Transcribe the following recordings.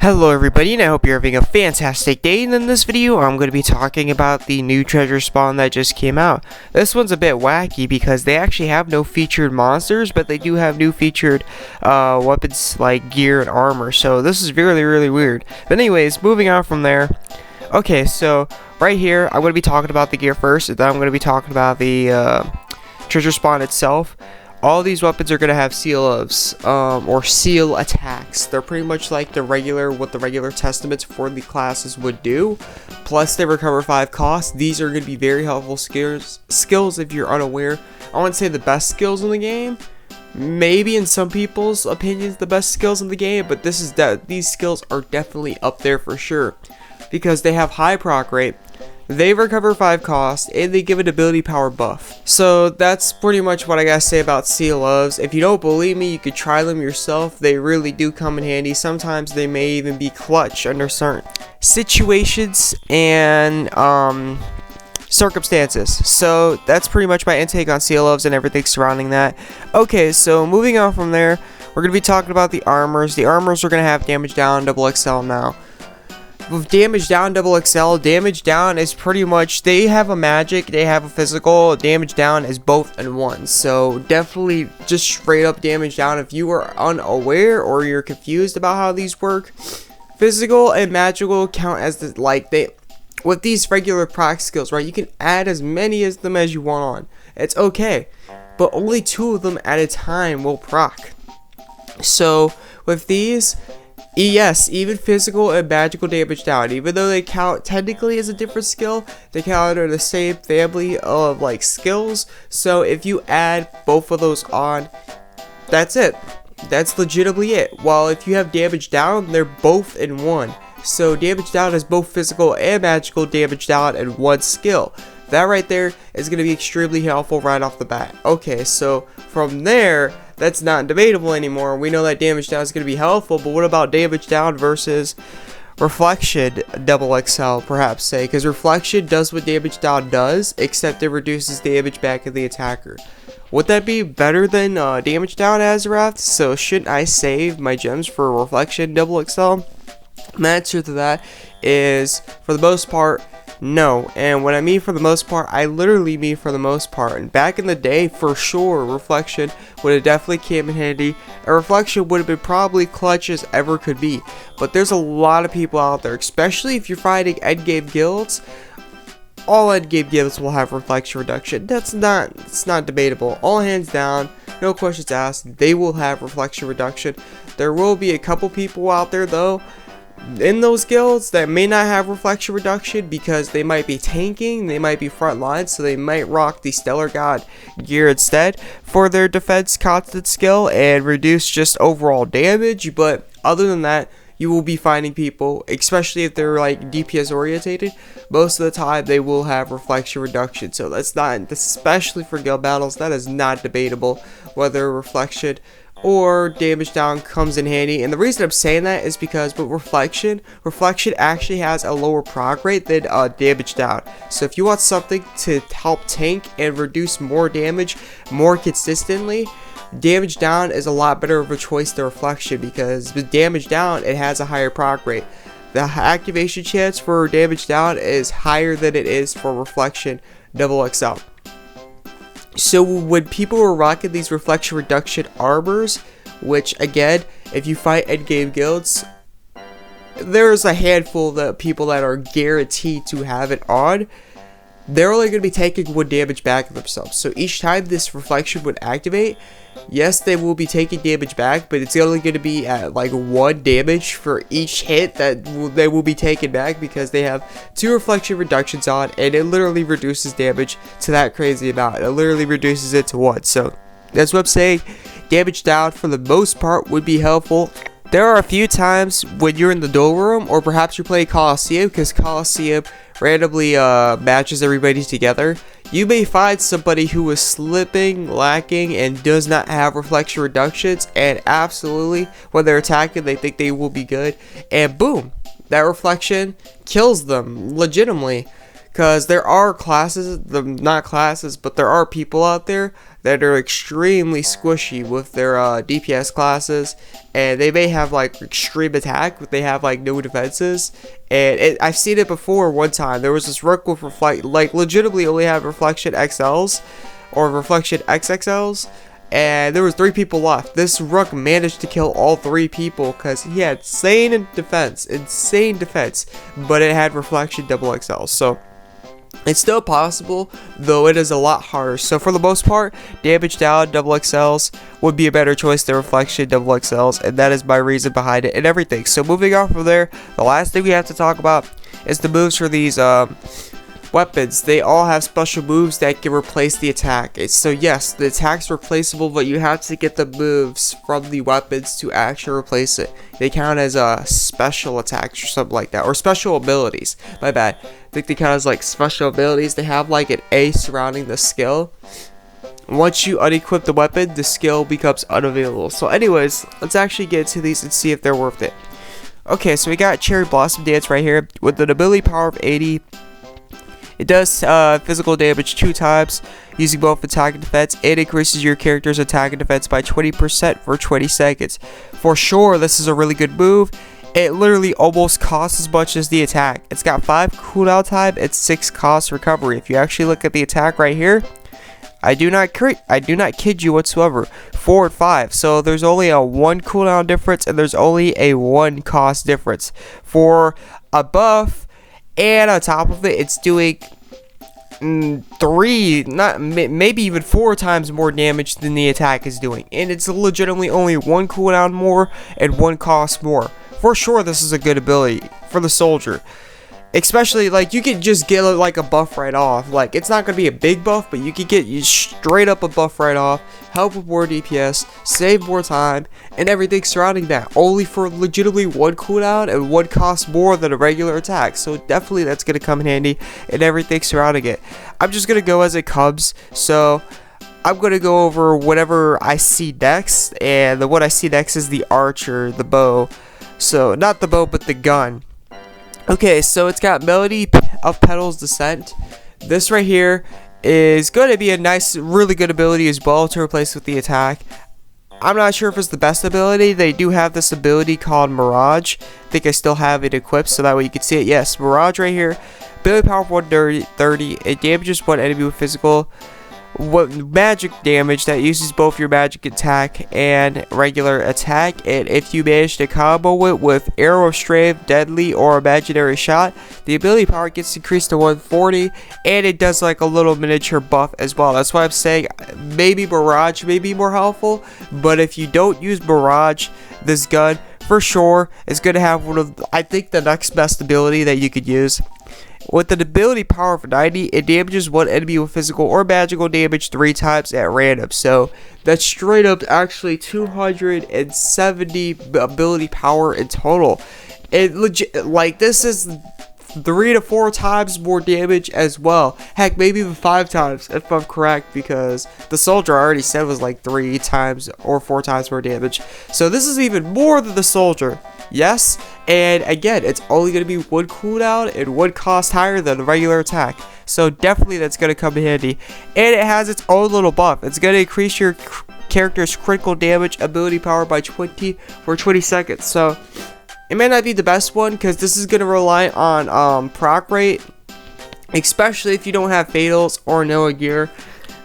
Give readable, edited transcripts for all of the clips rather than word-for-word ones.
Hello everybody, and I hope you're having a fantastic day. And in this video, I'm going to be talking about the new treasure spawn that just came out. This one's a bit wacky because they actually have no featured monsters, but they do have new featured weapons like gear and armor. So this is really weird. But anyways, moving on from there. Okay, so right here, I'm going to be talking about the gear first, and then I'm going to be talking about the treasure spawn itself. All these weapons are going to have seal ofs, or seal attacks. They're pretty much like what the regular testaments for the classes would do. Plus they recover 5 costs. These are going to be very helpful skills if you're unaware. I wouldn't say the best skills in the game. Maybe in some people's opinions the best skills in the game, but these skills are definitely up there for sure. Because they have high proc rate. They recover 5 costs, and they give an ability power buff. So that's pretty much what I gotta say about seal ofs. If you don't believe me, you could try them yourself. They really do come in handy. Sometimes they may even be clutch under certain situations and circumstances. So that's pretty much my intake on seal ofs and everything surrounding that. Okay, so moving on from there, we're gonna be talking about the armors. The armors are gonna have damage down, double XL now. With damage down, double XL, damage down is pretty much, they have a magic, they have a physical. Damage down is both in one. So definitely just straight up damage down. If you are unaware or you're confused about how these work, physical and magical count as with these regular proc skills, right? You can add as many of them as you want on. It's okay, but only 2 of them at a time will proc. So with these, yes, even physical and magical damage down, even though they count technically as a different skill, they count under the same family of skills. So if you add both of those on, that's it. That's legitimately it. While if you have damage down, they're both in one. So damage down is both physical and magical damage down in one skill. That right there is going to be extremely helpful right off the bat. Okay, so from there, that's not debatable anymore. We know that damage down is going to be helpful, but what about damage down versus reflection double XL, perhaps say? Because reflection does what damage down does, except it reduces damage back of the attacker. Would that be better than damage down, AzureWrath? So shouldn't I save my gems for reflection double XL? My answer to that is, for the most part, no. And when I mean for the most part, I literally mean for the most part. And back in the day, for sure, reflection would have definitely came in handy. A reflection would have been probably clutch as ever could be. But there's a lot of people out there, especially if you're fighting endgame guilds. All endgame guilds will have reflection reduction. It's not debatable. All hands down, no questions asked, they will have reflection reduction. There will be a couple people out there though, in those guilds, that may not have reflection reduction because they might be tanking, they might be front lines, so they might rock the Stellar God gear instead for their defense constant skill and reduce just overall damage. But other than that, you will be finding people, especially if they're DPS orientated, most of the time they will have reflection reduction. So that's not, especially for guild battles, that is not debatable whether reflection or damage down comes in handy. And the reason I'm saying that is because with reflection actually has a lower proc rate than damage down. So if you want something to help tank and reduce more damage more consistently, damage down is a lot better of a choice than reflection, because with damage down it has a higher proc rate. The activation chance for damage down is higher than it is for reflection double XL. So when people were rocking these reflection reduction armors, which again, if you fight endgame guilds, there's a handful of people that are guaranteed to have it on. They're only going to be taking 1 damage back of themselves. So each time this reflection would activate, yes, they will be taking damage back, but it's only going to be at 1 damage for each hit that they will be taken back, because they have 2 reflection reductions on, and it literally reduces damage to that crazy amount. It literally reduces it to 1. So that's what I'm saying. Damage down for the most part would be helpful. There are a few times when you're in the duel room, or perhaps you're playing Coliseum, because Coliseum randomly matches everybody together. You may find somebody who is slipping, lacking, and does not have reflection reductions, and absolutely, when they're attacking, they think they will be good, and boom, that reflection kills them, legitimately. because there are classes, not classes, but there are people out there that are extremely squishy with their DPS classes, and they may have like extreme attack, but they have like no defenses. And I've seen it before. One time there was this rook with like legitimately only have reflection XLs or reflection XXLs, and there was 3 people left. This rook managed to kill all 3 people because he had insane defense, but it had reflection XXL. So it's still possible, though it is a lot harder. So for the most part, damage down XXLs would be a better choice than reflection XXLs, and that is my reason behind it and everything. So moving on from there, the last thing we have to talk about is the moves for these weapons. They all have special moves that can replace the attack. So yes, the attack's replaceable, but you have to get the moves from the weapons to actually replace it. They count as special attacks or something like that, or special abilities. My bad. I think they count as like special abilities. They have like an A surrounding the skill. Once you unequip the weapon, the skill becomes unavailable. So anyways, let's actually get into these and see if they're worth it. Okay, so we got Cherry Blossom Dance right here with an ability power of 80. It does physical damage 2 times using both attack and defense. It increases your character's attack and defense by 20% for 20 seconds. For sure, this is a really good move. It literally almost costs as much as the attack. It's got 5 cooldown time and 6 cost recovery. If you actually look at the attack right here, I do not kid you whatsoever. 4 and 5. So there's only a 1 cooldown difference, and there's only a 1 cost difference for a buff. And on top of it, it's doing 3, maybe even 4 times more damage than the attack is doing. And it's legitimately only 1 cooldown more and 1 cost more. For sure, this is a good ability for the soldier. Especially, like, you can just get like a buff right off. Like, it's not going to be a big buff, but you can get straight up a buff right off. Help with more DPS, save more time, and everything surrounding that. Only for legitimately 1 cooldown and 1 cost more than a regular attack. So definitely that's going to come in handy, and everything surrounding it. I'm just going to go as it comes. So I'm going to go over whatever I see next. And what I see next is the archer, the bow. So, not the bow, but the gun. Okay, so it's got Melody of Petals Descent. This right here is going to be a nice, really good ability as well to replace with the attack. I'm not sure if it's the best ability. They do have this ability called Mirage. I think I still have it equipped so that way you can see it. Yes, Mirage right here. Ability power of 130. It damages one enemy with physical magic damage that uses both your magic attack and regular attack, and if you manage to combo it with arrow, strafe, deadly, or imaginary shot, the ability power gets increased to 140, and it does like a little miniature buff as well. That's why I'm saying maybe Mirage may be more helpful, but if you don't use Mirage, this gun for sure is going to have one of, I think, the next best ability that you could use. With an ability power of 90, it damages one enemy with physical or magical damage 3 times at random. So that's straight up actually 270 ability power in total. It legit, like, this is 3 to 4 times more damage as well. Heck, maybe even 5 times if I'm correct, because the soldier I already said was like 3 times or 4 times more damage. So this is even more than the soldier. Yes, and again, it's only going to be 1 cooldown and 1 cost higher than a regular attack. So definitely that's going to come in handy. And it has its own little buff. It's going to increase your character's critical damage ability power by 20 for 20 seconds. So it may not be the best one because this is going to rely on proc rate, especially if you don't have fatals or Noah gear.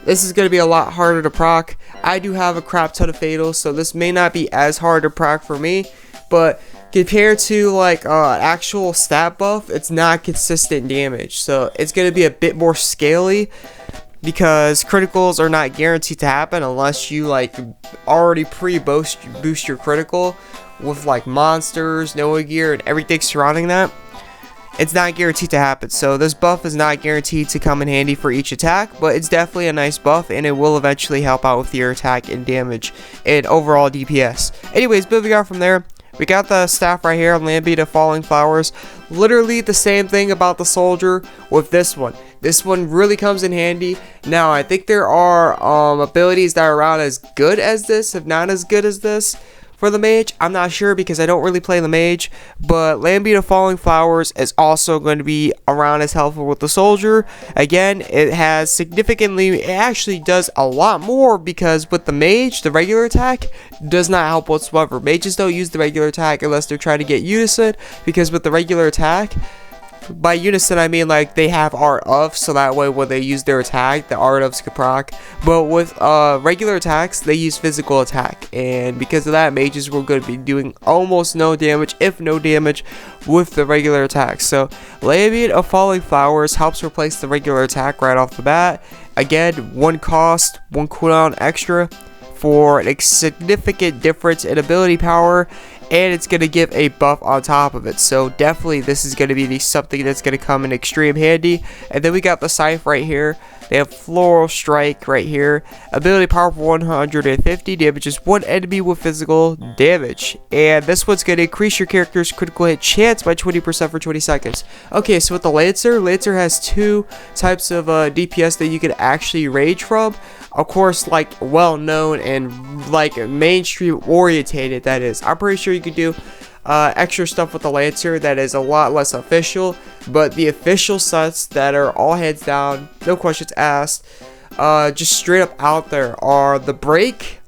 This is going to be a lot harder to proc. I do have a crap ton of fatals, so this may not be as hard to proc for me, but compared to like actual stat buff, it's not consistent damage, so it's going to be a bit more scaly because criticals are not guaranteed to happen unless you like already boost your critical with like monsters, Noah gear, and everything surrounding that. It's not guaranteed to happen, so this buff is not guaranteed to come in handy for each attack, but it's definitely a nice buff, and it will eventually help out with your attack and damage and overall DPS. Anyways, moving on from there, we got the staff right here, Lambita of Falling Flowers. Literally the same thing about the soldier with this one. This one really comes in handy. Now, I think there are abilities that are around as good as this, if not as good as this. for the mage. I'm not sure because I don't really play the mage, but Lambent of Falling Flowers is also going to be around as helpful with the soldier. Again, it has significantly, it actually does a lot more, because with the mage, the regular attack does not help whatsoever. Mages don't use the regular attack unless they're trying to get Unison, because with the regular attack, by Unison I mean like they have Art of, so that way when they use their attack, the Art ofs can proc. But with regular attacks, they use physical attack, and because of that, mages were going to be doing almost no damage, if no damage, with the regular attack. So Lambent of Falling Flowers helps replace the regular attack right off the bat. Again, 1 cost, 1 cooldown extra for a significant difference in ability power, and it's going to give a buff on top of it. So definitely this is going to be something that's going to come in extreme handy. And then we got the Scythe right here. They have Floral Strike right here. Ability power for 150, damages 1 enemy with physical damage. And this one's going to increase your character's critical hit chance by 20% for 20 seconds. Okay, so with the Lancer has 2 types of DPS that you can actually rage from. Of course, like well known and like mainstream orientated, that is. I'm pretty sure you could do extra stuff with the Lancer that is a lot less official, but the official sets that are all hands down, no questions asked, just straight up out there are the Break.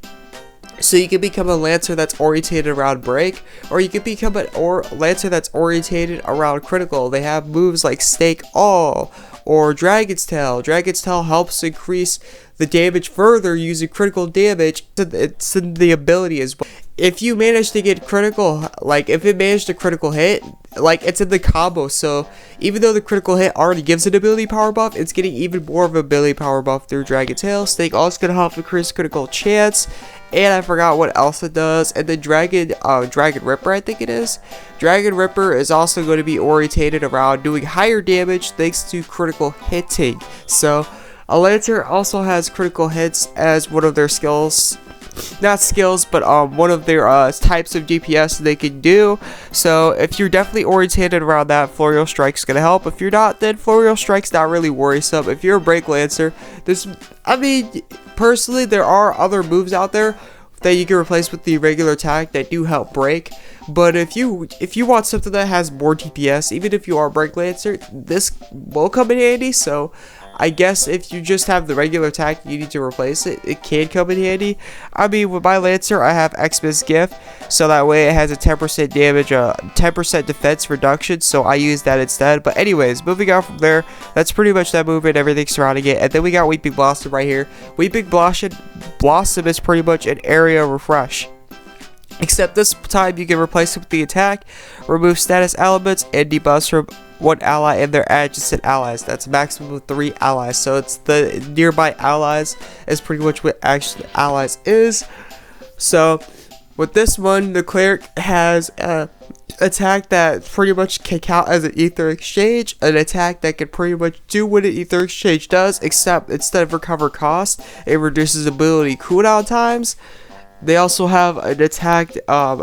So you can become a Lancer that's orientated around Break, or you can become a Lancer that's orientated around critical. They have moves like Stake All or Dragon's Tail. Dragon's Tail helps increase the damage further using critical damage. It's in the ability as well. If you manage to get critical, like if it managed a critical hit, like it's in the combo. So even though the critical hit already gives an ability power buff, it's getting even more of an ability power buff through Dragon Tail. Stake also gonna help increase critical chance, and I forgot what else it does. And then Dragon Ripper, I think it is. Dragon Ripper is also going to be orientated around doing higher damage thanks to critical hitting. So a Lancer also has critical hits as one of their skills. Not skills, but one of their types of DPS they can do. So if you're definitely orientated around that, Floral Strike's gonna help. If you're not, then Floral Strike's not really worrisome. If you're a Break Lancer, I mean, personally, there are other moves out there that you can replace with the regular attack that do help Break. But if you want something that has more DPS, even if you are Break Lancer, this will come in handy. So I guess if you just have the regular attack, you need to replace it. It can come in handy. I mean, with my Lancer, I have Xmas Gift, so that way it has a 10% damage, 10% defense reduction, so I use that instead. But anyways, moving on from there, that's pretty much that move and everything surrounding it. And then we got Weeping Blossom right here. Weeping Blossom is pretty much an area refresh. Except this time you can replace it with the attack, remove status elements, and debuffs from one ally and their adjacent allies. That's a maximum of 3 allies. So it's the nearby allies is pretty much what actually allies is. So with this one, the cleric has an attack that pretty much can count as an ether exchange, an attack that can pretty much do what an ether exchange does, except instead of recover cost, it reduces ability cooldown times. They also have an attack, a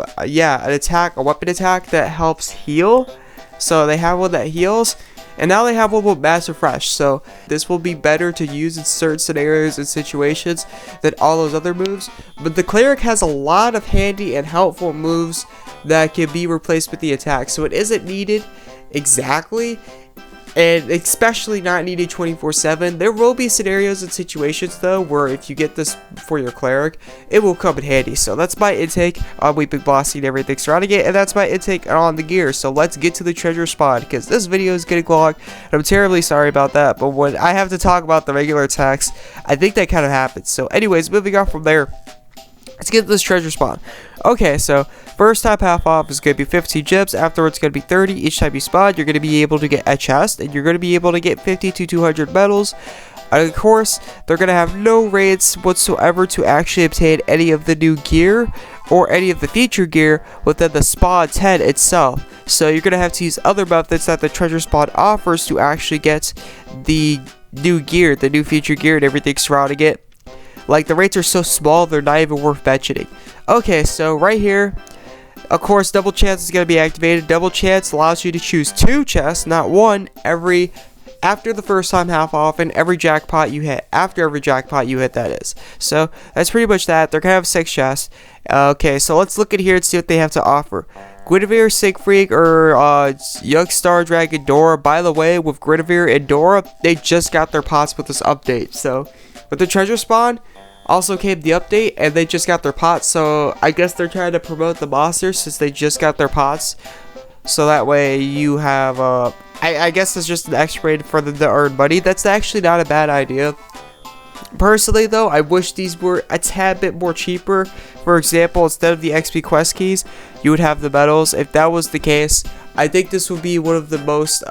weapon attack that helps heal. So they have one that heals, and now they have one with Mass Refresh. So this will be better to use in certain scenarios and situations than all those other moves. But the cleric has a lot of handy and helpful moves that can be replaced with the attack. So it isn't needed exactly, and especially not needed 24/7. There will be scenarios and situations though where if you get this for your cleric, it will come in handy. So that's my intake on Weeping Blossom and everything surrounding it, and that's my intake on the gear. So let's get to the treasure spawn, because this video is getting long and I'm terribly sorry about that, but when I have to talk about the regular attacks, I think that kind of happens. So anyways, moving on from there, let's get to this treasure spawn. Okay, so first time half off is going to be 15 gems. Afterwards, it's going to be 30. Each time you spawn, you're going to be able to get a chest, and you're going to be able to get 50 to 200 medals. And of course, they're going to have no raids whatsoever to actually obtain any of the new gear or any of the feature gear within the spawn tent itself. So you're going to have to use other methods that the treasure spawn offers to actually get the new gear, the new feature gear, and everything surrounding it. Like, the rates are so small, they're not even worth mentioning. Okay, so right here, of course, double chance is going to be activated. Double chance allows you to choose 2 chests, not 1, every after the first time half off, and every jackpot you hit. After every jackpot you hit, that is. So that's pretty much that. They're gonna have 6 chests. Okay, so let's look at here and see what they have to offer. Guinevere, Siegfried, or Yugstar, Dragon, Dora. By the way, with Guinevere and Dora, they just got their pots with this update. So with the treasure spawn, also came the update, and they just got their pots. So I guess they're trying to promote the monsters since they just got their pots. So that way you have, I guess it's just an extra way for them to earn money. That's actually not a bad idea. Personally though, I wish these were a tad bit more cheaper. For example, instead of the XP quest keys, you would have the medals. If that was the case, I think this would be one of the most,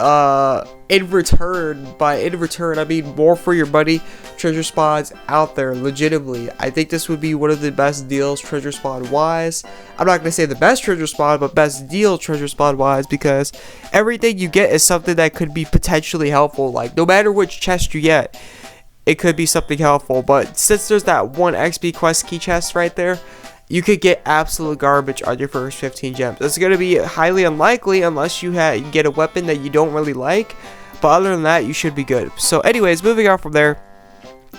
in return I mean more for your money treasure spawns out there, legitimately. I think this would be one of the best deals treasure spawn wise. I'm not going to say the best treasure spawn, but best deal treasure spawn wise, because everything you get is something that could be potentially helpful. Like, no matter which chest you get, it could be something helpful. But since there's that one XP quest key chest right there, you could get absolute garbage on your first 15 gems. It's going to be highly unlikely unless you get a weapon that you don't really like. But other than that, you should be good. So anyways, moving on from there,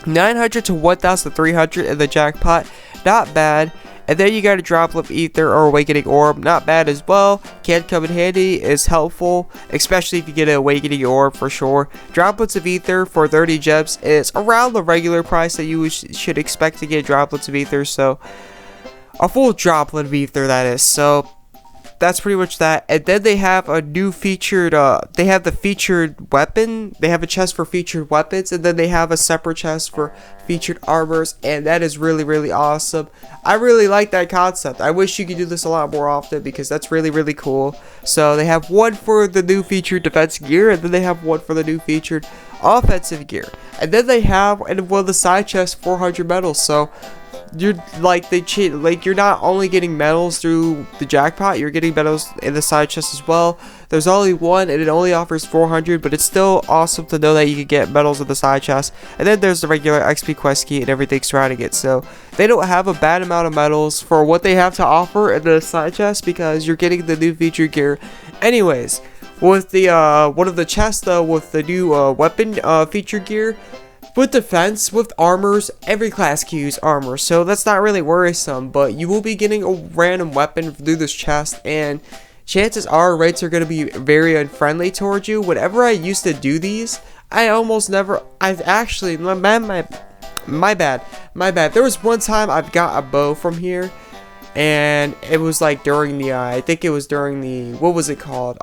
900 to 1,300 in the jackpot, not bad. And then you got a droplet of ether or awakening orb, not bad as well. Can come in handy, is helpful, especially if you get an awakening orb for sure. Droplets of ether for 30 gems is around the regular price that you should expect to get droplets of ether. So a full droplet of ether, that is. So that's pretty much that. And then they have a new featured, they have the featured weapon. They have a chest for featured weapons, and then they have a separate chest for featured armors, and that is really, really awesome. I really like that concept. I wish you could do this a lot more often, because that's really, really cool. So they have one for the new featured defense gear, and then they have one for the new featured offensive gear. And then they have, in one of the side chests, 400 medals. So you're like, you're not only getting medals through the jackpot, you're getting medals in the side chest as well. There's only one, and it only offers 400, but it's still awesome to know that you can get medals in the side chest. And then there's the regular XP quest key and everything surrounding it. So they don't have a bad amount of medals for what they have to offer in the side chest, because you're getting the new feature gear anyways. With the one of the chests though, with the new weapon feature gear, with defense, with armors, every class can use armor, so that's not really worrisome. But you will be getting a random weapon through this chest, and chances are rates are going to be very unfriendly towards you. Whenever I used to do these, I've actually, my bad. There was one time I've got a bow from here, and it was like during the, I think it was during the, what was it called?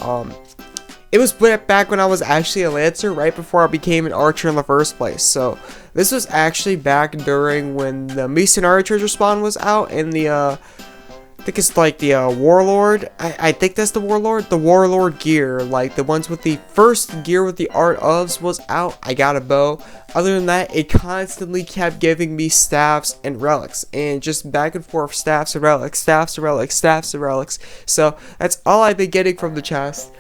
It was back when I was actually a Lancer, right before I became an Archer in the first place. So this was actually back during when the Misanari treasure spawn was out, and the I think it's like the Warlord. I think that's the Warlord gear, like the ones with the first gear with the art ofs was out. I got a bow. Other than that, it constantly kept giving me staffs and relics, and just back and forth staffs and relics, staffs and relics, staffs and relics. So that's all I've been getting from the chest.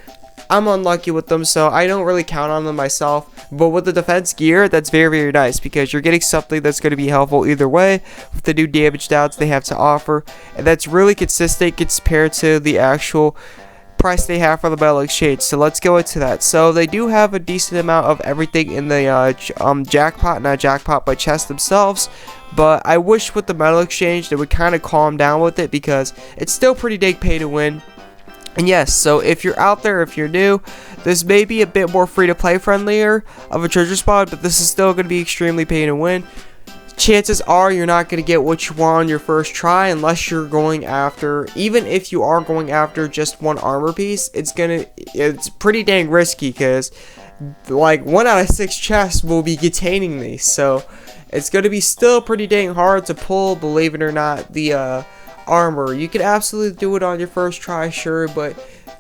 I'm unlucky with them, so I don't really count on them myself. But with the defense gear, that's very, very nice, because you're getting something that's going to be helpful either way with the new damage downs they have to offer. And that's really consistent compared to the actual price they have for the metal exchange. So let's go into that. So they do have a decent amount of everything in the not jackpot, but chest themselves. But I wish with the metal exchange they would kind of calm down with it, because it's still pretty dang pay to win. And yes, so if you're out there, if you're new, this may be a bit more free-to-play friendlier of a treasure spawn, but this is still going to be extremely pay to win. Chances are you're not going to get what you want on your first try unless you're going after, even if you are going after just one armor piece, it's pretty dang risky, because like 1 out of 6 chests will be containing these. So it's going to be still pretty dang hard to pull, believe it or not, the armor. You can absolutely do it on your first try, sure, but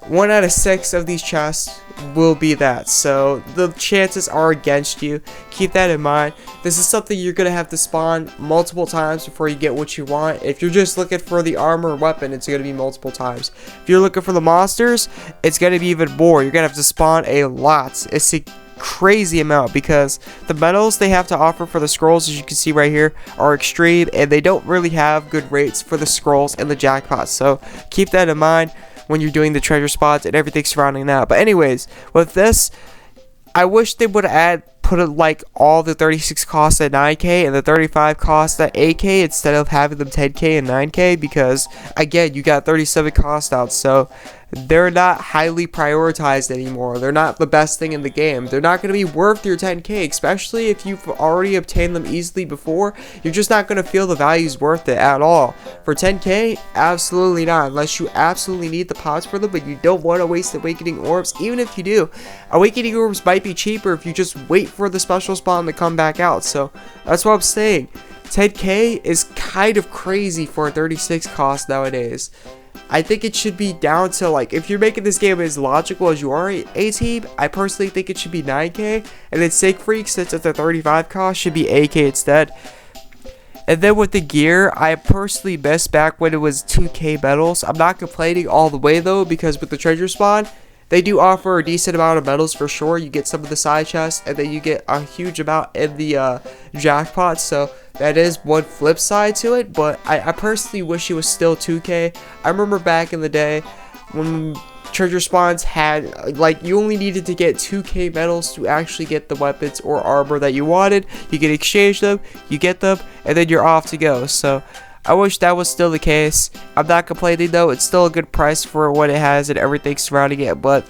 1 out of 6 of these chests will be that, so the chances are against you. Keep that in mind. This is something you're gonna have to spawn multiple times before you get what you want. If you're just looking for the armor weapon, it's gonna be multiple times. If you're looking for the monsters, it's gonna be even more. You're gonna have to spawn a lot. It's a crazy amount, because the medals they have to offer for the scrolls, as you can see right here, are extreme, and they don't really have good rates for the scrolls and the jackpots. So keep that in mind when you're doing the treasure spots and everything surrounding that. But anyways, with this, I wish they would put it like all the 36 costs at 9k and the 35 costs at 8k instead of having them 10k and 9k, because again, you got 37 cost out, so they're not highly prioritized anymore. They're not the best thing in the game. They're not going to be worth your 10k, especially if you've already obtained them easily before. You're just not going to feel the value's worth it at all. For 10k, absolutely not, unless you absolutely need the pots for them, but you don't want to waste Awakening Orbs. Even if you do, Awakening Orbs might be cheaper if you just wait for the special spawn to come back out. So that's what I'm saying. 10k is kind of crazy for a 36 cost nowadays. I think it should be down to, like, if you're making this game as logical as you are, A-Team, I personally think it should be 9k, and then Sig Freak, since it's a 35 cost, should be 8k instead. And then with the gear, I personally missed back when it was 2k medals. I'm not complaining all the way though, because with the treasure spawn, they do offer a decent amount of medals for sure. You get some of the side chests, and then you get a huge amount in the jackpot, so that is one flip side to it, but I personally wish it was still 2k. I remember back in the day when treasure spawns had, like, you only needed to get 2k medals to actually get the weapons or armor that you wanted. You can exchange them, you get them, and then you're off to go. So I wish that was still the case. I'm not complaining though, it's still a good price for what it has and everything surrounding it, but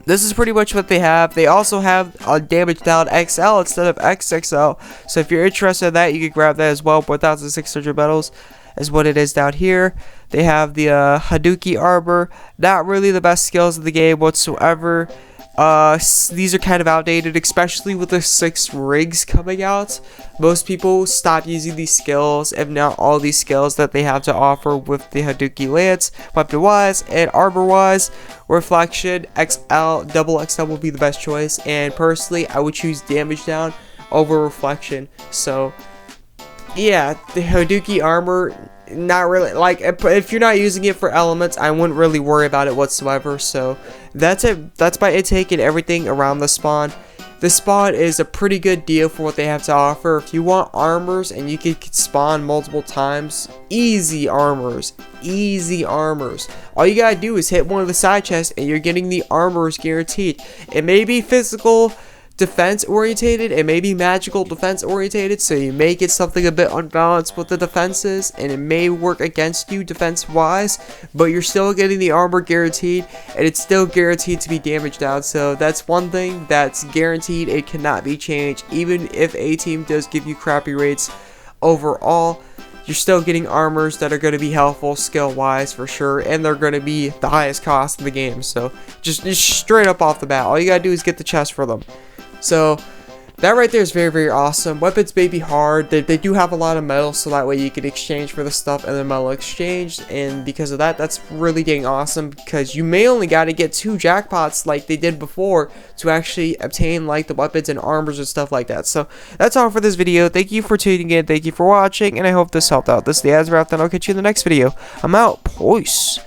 this is pretty much what they have. They also have a damage down XL instead of XXL. So if you're interested in that, you can grab that as well. 1,600 medals is what it is down here. They have the Hadouken armor. Not really the best skills in the game whatsoever. These are kind of outdated, especially with the 6 rigs coming out. Most people stop using these skills, if not all these skills that they have to offer with the Hadouken lance, weapon wise and armor wise. Reflection, XL, double XL will be the best choice, and personally I would choose damage down over reflection. So yeah, the Hadouken armor, not really, like, if you're not using it for elements, I wouldn't really worry about it whatsoever. So that's it. That's my intake and everything around the spawn. The spawn is a pretty good deal for what they have to offer. If you want armors and you can spawn multiple times, easy armors, all you gotta do is hit one of the side chests and you're getting the armors guaranteed. It may be physical defense orientated, it may be magical defense orientated, so you may get something a bit unbalanced with the defenses and it may work against you defense wise, but you're still getting the armor guaranteed, and it's still guaranteed to be damaged down. So that's one thing that's guaranteed. It cannot be changed. Even if A-Team does give you crappy rates overall, you're still getting armors that are going to be helpful skill wise for sure, and they're going to be the highest cost in the game. So just straight up off the bat, all you gotta do is get the chest for them. So that right there is very, very awesome. Weapons may be hard. They do have a lot of metal, so that way you can exchange for the stuff and then metal exchange. And because of that, that's really dang awesome, because you may only got to get 2 jackpots like they did before to actually obtain like the weapons and armors and stuff like that. So that's all for this video. Thank you for tuning in. Thank you for watching, and I hope this helped out. This is the AzureWrath, and I'll catch you in the next video. I'm out. Peace.